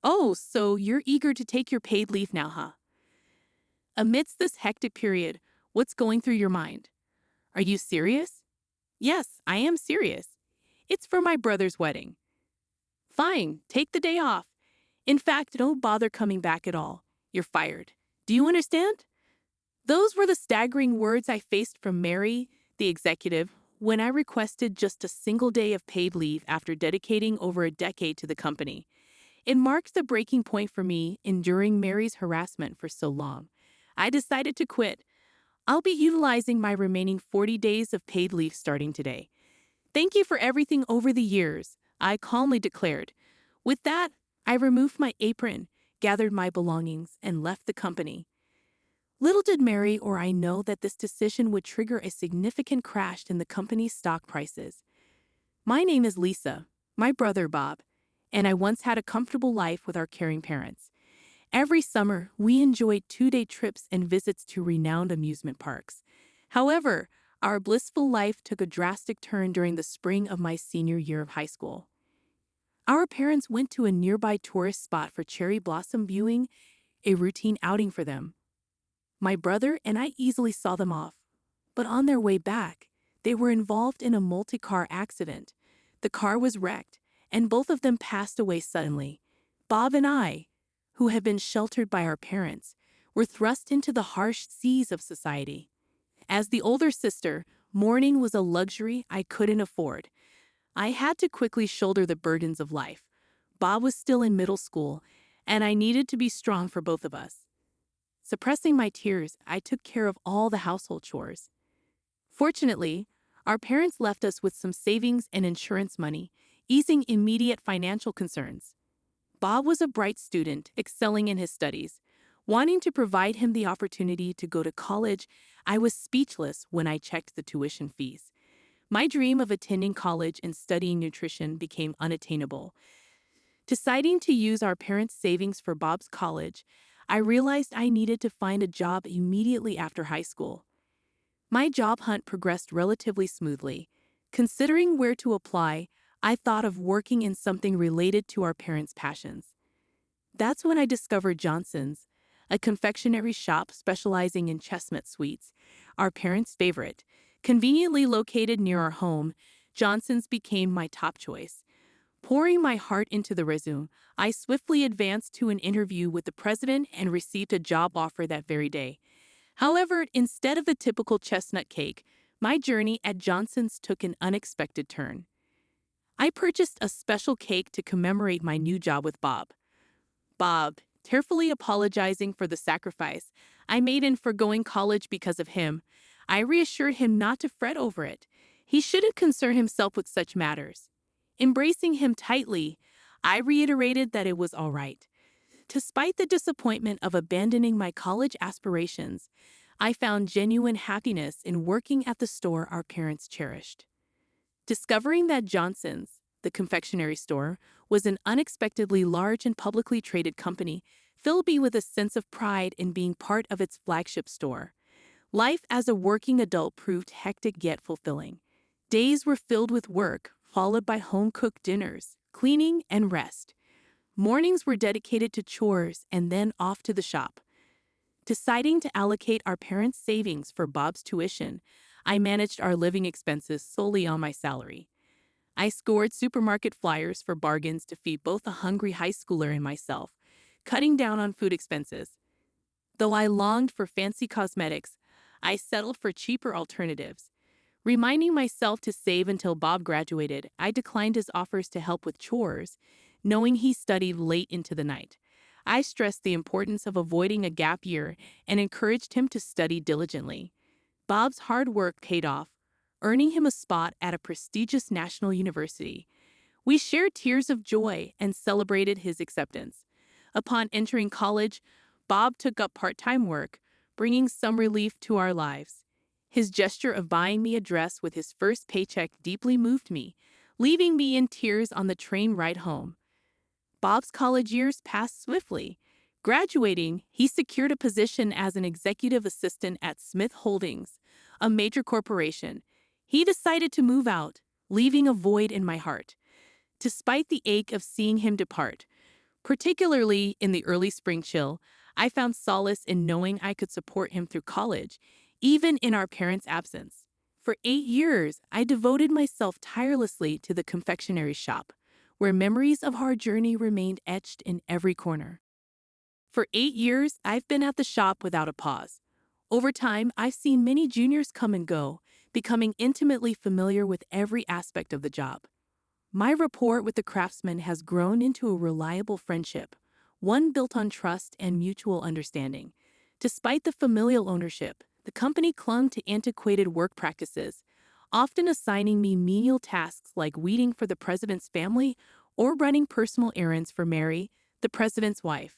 Oh, so you're eager to take your paid leave now, huh? Amidst this hectic period, what's going through your mind? Are you serious? Yes, I am serious. It's for my brother's wedding. Fine, take the day off. In fact, don't bother coming back at all. You're fired. Do you understand? Those were the staggering words I faced from Mary, the executive, when I requested just a single day of paid leave after dedicating over a decade to the company. It marked the breaking point for me, enduring Mary's harassment for so long. I decided to quit. I'll be utilizing my remaining 40 days of paid leave starting today. Thank you for everything over the years, I calmly declared. With that, I removed my apron, gathered my belongings, and left the company. Little did Mary or I know that this decision would trigger a significant crash in the company's stock prices. My name is Lisa, my brother Bob, and I once had a comfortable life with our caring parents. Every summer, we enjoyed 2-day trips and visits to renowned amusement parks. However, our blissful life took a drastic turn during the spring of my senior year of high school. Our parents went to a nearby tourist spot for cherry blossom viewing, a routine outing for them. My brother and I easily saw them off, but on their way back, they were involved in a multi-car accident. The car was wrecked, and both of them passed away suddenly. Bob and I, who had been sheltered by our parents, were thrust into the harsh seas of society. As the older sister, mourning was a luxury I couldn't afford. I had to quickly shoulder the burdens of life. Bob was still in middle school, and I needed to be strong for both of us. Suppressing my tears, I took care of all the household chores. Fortunately, our parents left us with some savings and insurance money, easing immediate financial concerns. Bob was a bright student, excelling in his studies. Wanting to provide him the opportunity to go to college, I was speechless when I checked the tuition fees. My dream of attending college and studying nutrition became unattainable. Deciding to use our parents' savings for Bob's college, I realized I needed to find a job immediately after high school. My job hunt progressed relatively smoothly. Considering where to apply, I thought of working in something related to our parents' passions. That's when I discovered Johnson's, a confectionery shop specializing in chestnut sweets, our parents' favorite. Conveniently located near our home, Johnson's became my top choice. Pouring my heart into the resume, I swiftly advanced to an interview with the president and received a job offer that very day. However, instead of the typical chestnut cake, my journey at Johnson's took an unexpected turn. I purchased a special cake to commemorate my new job with Bob. Bob, tearfully apologizing for the sacrifice I made in foregoing college because of him, I reassured him not to fret over it. He shouldn't concern himself with such matters. Embracing him tightly, I reiterated that it was all right. Despite the disappointment of abandoning my college aspirations, I found genuine happiness in working at the store our parents cherished. Discovering that Johnson's, the confectionery store, was an unexpectedly large and publicly traded company filled me with a sense of pride in being part of its flagship store. Life as a working adult proved hectic yet fulfilling. Days were filled with work, followed by home-cooked dinners, cleaning, and rest. Mornings were dedicated to chores and then off to the shop. Deciding to allocate our parents' savings for Bob's tuition, I managed our living expenses solely on my salary. I scoured supermarket flyers for bargains to feed both a hungry high schooler and myself, cutting down on food expenses. Though I longed for fancy cosmetics, I settled for cheaper alternatives. Reminding myself to save until Bob graduated, I declined his offers to help with chores, knowing he studied late into the night. I stressed the importance of avoiding a gap year and encouraged him to study diligently. Bob's hard work paid off, earning him a spot at a prestigious national university. We shared tears of joy and celebrated his acceptance. Upon entering college, Bob took up part-time work, bringing some relief to our lives. His gesture of buying me a dress with his first paycheck deeply moved me, leaving me in tears on the train ride home. Bob's college years passed swiftly. Graduating, he secured a position as an executive assistant at Smith Holdings, a major corporation. He decided to move out, leaving a void in my heart. Despite the ache of seeing him depart, Particularly in the early spring chill, I found solace in knowing I could support him through college, even in our parents' absence. For 8 years, I devoted myself tirelessly to the confectionery shop, where memories of our journey remained etched in every corner. For 8 years, I've been at the shop without a pause. Over time, I've seen many juniors come and go, becoming intimately familiar with every aspect of the job. My rapport with the craftsman has grown into a reliable friendship, one built on trust and mutual understanding. Despite the familial ownership, the company clung to antiquated work practices, often assigning me menial tasks like weeding for the president's family or running personal errands for Mary, the president's wife.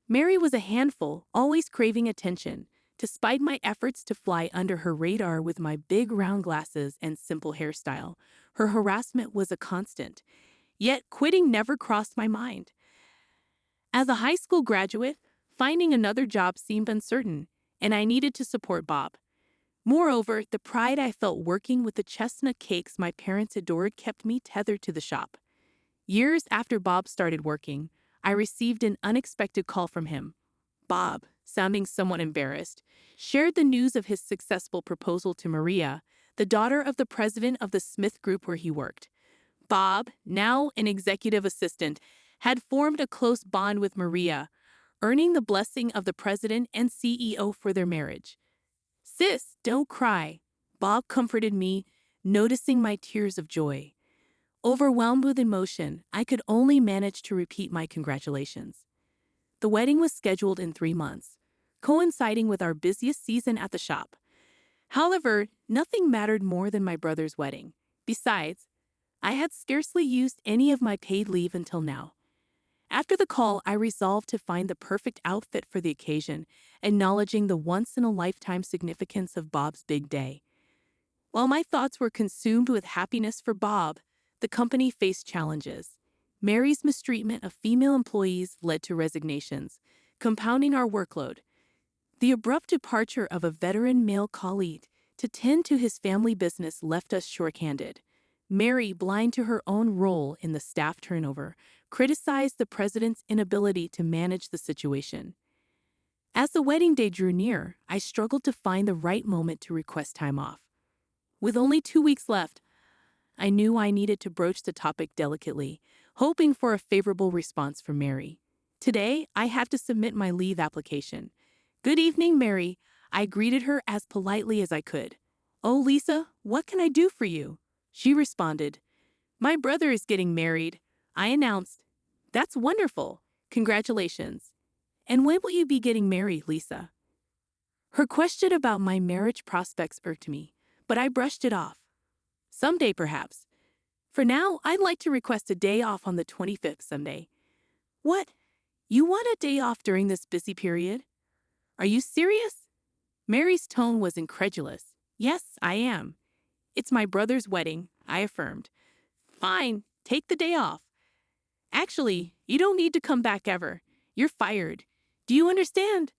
Mary was a handful, always craving attention, despite my efforts to fly under her radar with my big round glasses and simple hairstyle. Her harassment was a constant, yet quitting never crossed my mind. As a high school graduate, finding another job seemed uncertain, and I needed to support Bob. Moreover, the pride I felt working with the chestnut cakes my parents adored kept me tethered to the shop. Years after Bob started working, I received an unexpected call from him. Bob, sounding somewhat embarrassed, shared the news of his successful proposal to Maria, the daughter of the president of the Smith Group where he worked. Bob, now an executive assistant, had formed a close bond with Maria, earning the blessing of the president and CEO for their marriage. "Sis, don't cry," Bob comforted me, noticing my tears of joy. Overwhelmed with emotion, I could only manage to repeat my congratulations. The wedding was scheduled in 3 months, coinciding with our busiest season at the shop. However, nothing mattered more than my brother's wedding. Besides, I had scarcely used any of my paid leave until now. After the call, I resolved to find the perfect outfit for the occasion, acknowledging the once-in-a-lifetime significance of Bob's big day. While my thoughts were consumed with happiness for Bob, the company faced challenges. Mary's mistreatment of female employees led to resignations, compounding our workload. The abrupt departure of a veteran male colleague to tend to his family business left us short-handed. Mary, blind to her own role in the staff turnover, criticized the president's inability to manage the situation. As the wedding day drew near, I struggled to find the right moment to request time off. With only 2 weeks left, I knew I needed to broach the topic delicately, hoping for a favorable response from Mary. Today, I had to submit my leave application. "Good evening, Mary," I greeted her as politely as I could. "Oh, Lisa, what can I do for you?" She responded. "My brother is getting married," I announced. "That's wonderful. Congratulations. And when will you be getting married, Lisa?" Her question about my marriage prospects irked me, but I brushed it off. "Someday, perhaps. For now, I'd like to request a day off on the 25th Sunday." "What? You want a day off during this busy period? Are you serious?" Mary's tone was incredulous. "Yes, I am. It's my brother's wedding," I affirmed. "Fine, take the day off. Actually, you don't need to come back ever. You're fired. Do you understand?"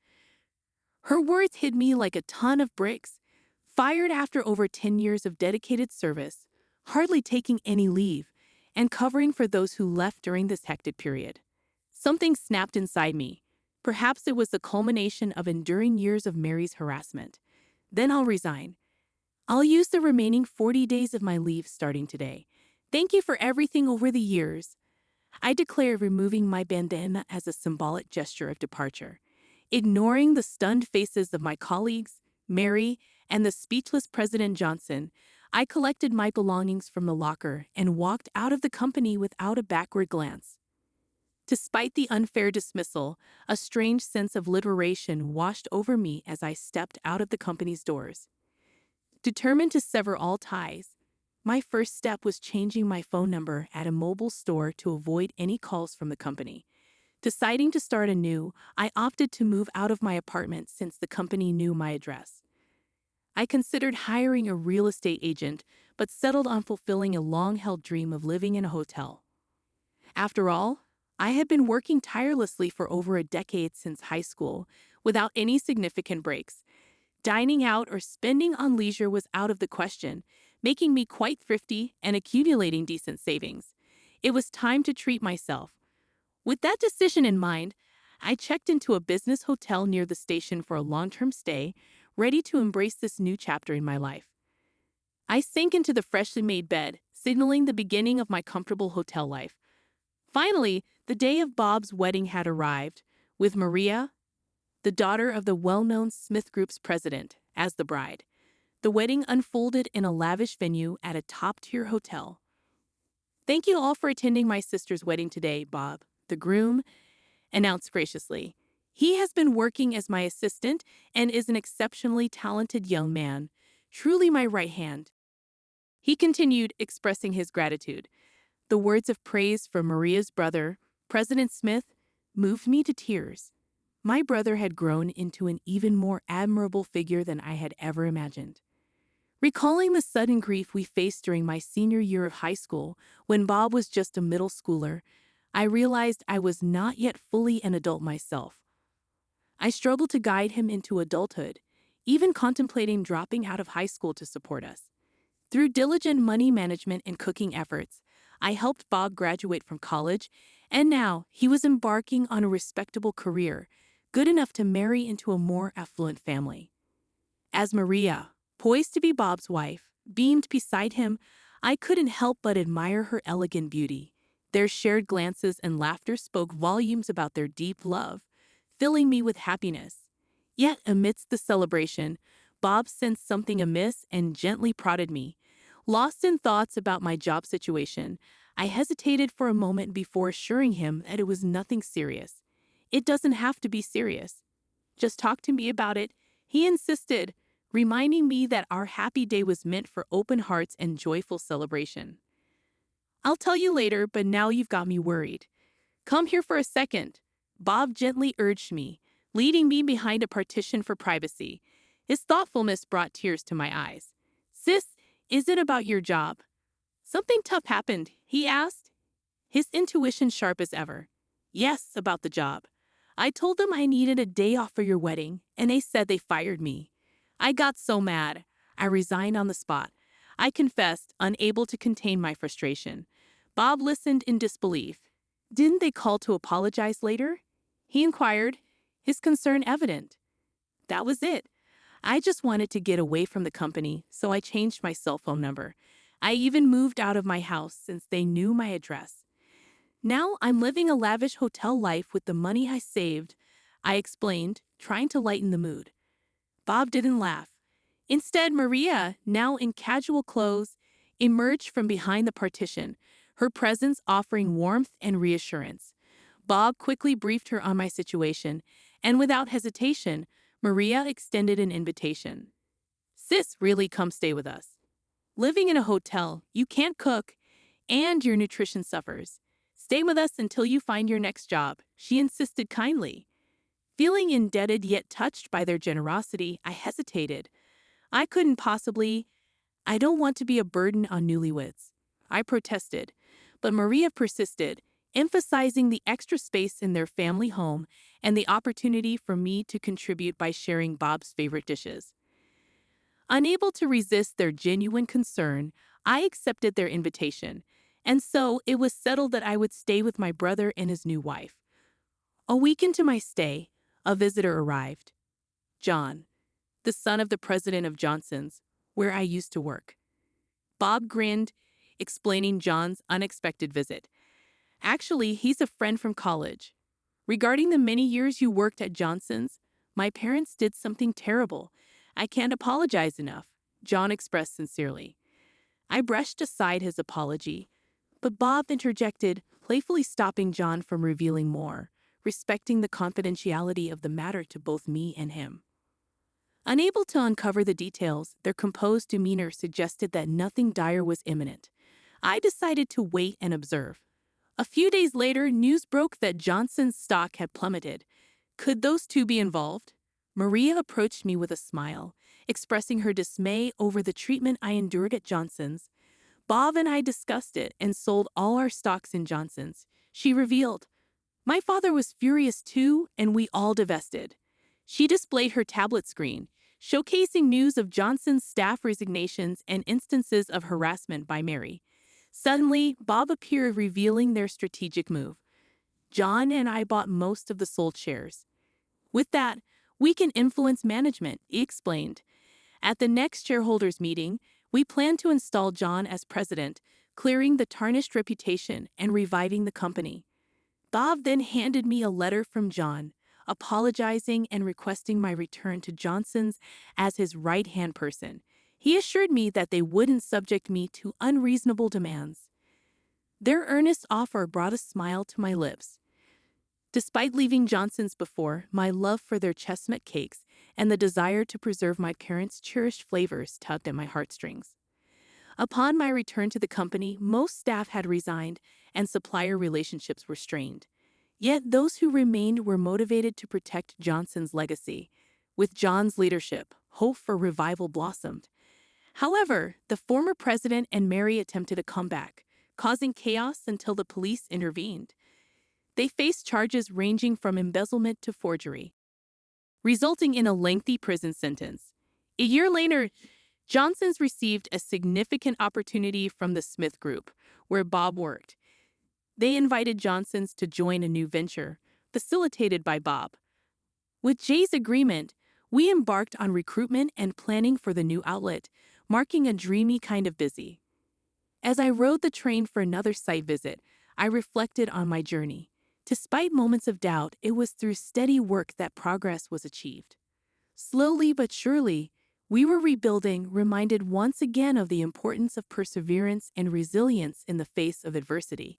Her words hit me like a ton of bricks. Fired after over 10 years of dedicated service, hardly taking any leave, and covering for those who left during this hectic period. Something snapped inside me. Perhaps it was the culmination of enduring years of Mary's harassment. "Then I'll resign. I'll use the remaining 40 days of my leave starting today. Thank you for everything over the years," I declared, removing my bandana as a symbolic gesture of departure. Ignoring the stunned faces of my colleagues, Mary, and the speechless President Johnson, I collected my belongings from the locker and walked out of the company without a backward glance. Despite the unfair dismissal, a strange sense of liberation washed over me as I stepped out of the company's doors. Determined to sever all ties, my first step was changing my phone number at a mobile store to avoid any calls from the company. Deciding to start anew, I opted to move out of my apartment since the company knew my address. I considered hiring a real estate agent, but settled on fulfilling a long-held dream of living in a hotel. After all, I had been working tirelessly for over a decade since high school, without any significant breaks. Dining out or spending on leisure was out of the question, making me quite thrifty and accumulating decent savings. It was time to treat myself. With that decision in mind, I checked into a business hotel near the station for a long-term stay, ready to embrace this new chapter in my life. I sank into the freshly made bed, signaling the beginning of my comfortable hotel life. Finally, the day of Bob's wedding had arrived, with Maria, the daughter of the well-known Smith Group's president, as the bride. The wedding unfolded in a lavish venue at a top-tier hotel. "Thank you all for attending my sister's wedding today, Bob," the groom announced graciously. "He has been working as my assistant and is an exceptionally talented young man, truly my right hand." He continued, expressing his gratitude. The words of praise from Maria's brother, President Smith, moved me to tears. My brother had grown into an even more admirable figure than I had ever imagined. Recalling the sudden grief we faced during my senior year of high school, when Bob was just a middle schooler, I realized I was not yet fully an adult myself. I struggled to guide him into adulthood, even contemplating dropping out of high school to support us. Through diligent money management and cooking efforts, I helped Bob graduate from college, and now he was embarking on a respectable career, good enough to marry into a more affluent family. As Maria, poised to be Bob's wife, beamed beside him, I couldn't help but admire her elegant beauty. Their shared glances and laughter spoke volumes about their deep love, filling me with happiness. Yet, amidst the celebration, Bob sensed something amiss and gently prodded me. Lost in thoughts about my job situation, I hesitated for a moment before assuring him that it was nothing serious. "It doesn't have to be serious. Just talk to me about it," he insisted, reminding me that our happy day was meant for open hearts and joyful celebration. "I'll tell you later, but now you've got me worried. Come here for a second," Bob gently urged me, leading me behind a partition for privacy. His thoughtfulness brought tears to my eyes. "Sis, is it about your job?" "Something tough happened?" he asked, his intuition sharp as ever. "Yes, about the job. I told them I needed a day off for your wedding, and they said they fired me. I got so mad. I resigned on the spot," I confessed, unable to contain my frustration. Bob listened in disbelief. "Didn't they call to apologize later?" he inquired, his concern evident. "That was it. I just wanted to get away from the company, so I changed my cell phone number. I even moved out of my house since they knew my address. Now I'm living a lavish hotel life with the money I saved," I explained, trying to lighten the mood. Bob didn't laugh. Instead, Maria, now in casual clothes, emerged from behind the partition, her presence offering warmth and reassurance. Bob quickly briefed her on my situation, and without hesitation, Maria extended an invitation. "Sis, really come stay with us. Living in a hotel, you can't cook, and your nutrition suffers. Stay with us until you find your next job," she insisted kindly. Feeling indebted yet touched by their generosity, I hesitated. I couldn't possibly. "I don't want to be a burden on newlyweds," I protested, but Maria persisted, emphasizing the extra space in their family home and the opportunity for me to contribute by sharing Bob's favorite dishes. Unable to resist their genuine concern, I accepted their invitation, and so it was settled that I would stay with my brother and his new wife. A week into my stay, a visitor arrived. John, the son of the president of Johnson's, where I used to work. Bob grinned, explaining John's unexpected visit. "Actually, he's a friend from college. Regarding the many years you worked at Johnson's, my parents did something terrible. I can't apologize enough," John expressed sincerely. I brushed aside his apology, but Bob interjected, playfully stopping John from revealing more, respecting the confidentiality of the matter to both me and him. Unable to uncover the details, their composed demeanor suggested that nothing dire was imminent. I decided to wait and observe. A few days later, news broke that Johnson's stock had plummeted. Could those two be involved? Maria approached me with a smile, expressing her dismay over the treatment I endured at Johnson's. "Bob and I discussed it and sold all our stocks in Johnson's," she revealed. "My father was furious too, and we all divested." She displayed her tablet screen, showcasing news of Johnson's staff resignations and instances of harassment by Mary. Suddenly, Bob appeared, revealing their strategic move. John and I bought most of the sold shares. With that, we can influence management, he explained. At the next shareholders meeting, we plan to install John as president, clearing the tarnished reputation and reviving the company. Bob then handed me a letter from John, apologizing and requesting my return to Johnson's as his right-hand person. He assured me that they wouldn't subject me to unreasonable demands. Their earnest offer brought a smile to my lips. Despite leaving Johnson's before, my love for their chestnut cakes and the desire to preserve my parents' cherished flavors tugged at my heartstrings. Upon my return to the company, most staff had resigned and supplier relationships were strained. Yet those who remained were motivated to protect Johnson's legacy. With John's leadership, hope for revival blossomed. However, the former president and Mary attempted a comeback, causing chaos until the police intervened. They faced charges ranging from embezzlement to forgery, resulting in a lengthy prison sentence. A year later, Johnson's received a significant opportunity from the Smith Group, where Bob worked. They invited Johnson's to join a new venture, facilitated by Bob. With Jay's agreement, we embarked on recruitment and planning for the new outlet, marking a dreamy kind of busy. As I rode the train for another site visit, I reflected on my journey. Despite moments of doubt, it was through steady work that progress was achieved. Slowly but surely, we were rebuilding, reminded once again of the importance of perseverance and resilience in the face of adversity.